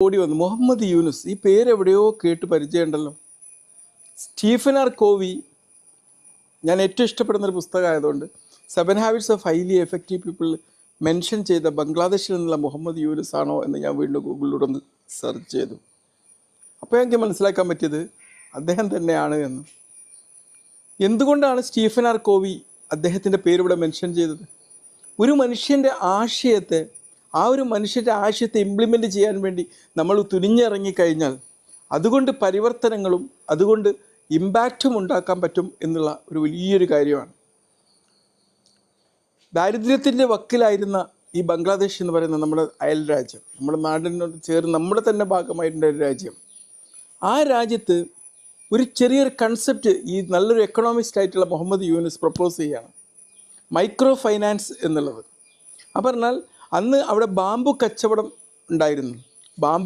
ഓടി വന്നു, മുഹമ്മദ് യൂനുസ്, ഈ പേരെവിടെയോ കേട്ട് പരിചയമുണ്ടല്ലോ. സ്റ്റീഫൻ ആർ കോവി, ഞാൻ ഏറ്റവും ഇഷ്ടപ്പെടുന്നൊരു പുസ്തകമായതുകൊണ്ട് 7 habits of highly effective people mention ചെയ്ത ബംഗ്ലാദേശിൽ നിന്നുള്ള മുഹമ്മദ് യൂനുസ് ആണോ എന്ന് ഞാൻ വീണ്ടും ഗൂഗിളിലൂടെ ഒന്ന് സെർച്ച് ചെയ്തു. അപ്പോൾ എനിക്ക് മനസ്സിലാക്കാൻ പറ്റിയത് അദ്ദേഹം തന്നെയാണ് എന്ന്. എന്തുകൊണ്ടാണ് സ്റ്റീഫൻ ആർ കോവി അദ്ദേഹത്തിൻ്റെ പേരിവിടെ മെൻഷൻ ചെയ്തത്? ഒരു മനുഷ്യൻ്റെ ആശയത്തെ, ആ ഒരു മനുഷ്യൻ്റെ ആശയത്തെ ഇംപ്ലിമെൻ്റ് ചെയ്യാൻ വേണ്ടി നമ്മൾ തുനിഞ്ഞിറങ്ങിക്കഴിഞ്ഞാൽ അതുകൊണ്ട് പരിവർത്തനങ്ങളും അതുകൊണ്ട് ഇമ്പാക്റ്റും ഉണ്ടാക്കാൻ പറ്റും എന്നുള്ള ഒരു വലിയൊരു കാര്യമാണ്. ദാരിദ്ര്യത്തിൻ്റെ വക്കിലായിരുന്ന ഈ ബംഗ്ലാദേശ് എന്ന് പറയുന്ന നമ്മുടെ അയൽ രാജ്യം, നമ്മുടെ നാടിനോട് ചേർന്ന് നമ്മുടെ തന്നെ ഭാഗമായിട്ടുള്ള ഒരു രാജ്യം, ആ രാജ്യത്ത് ഒരു ചെറിയൊരു കൺസെപ്റ്റ് ഈ നല്ലൊരു എക്കണോമിസ്റ്റ് ആയിട്ടുള്ള മുഹമ്മദ് യൂനുസ് പ്രപ്പോസ് ചെയ്യുകയാണ്, മൈക്രോ ഫൈനാൻസ് എന്നുള്ളത്. പറഞ്ഞാൽ അന്ന് അവിടെ ബാമ്പു കച്ചവടം ഉണ്ടായിരുന്നു. ബാമ്പു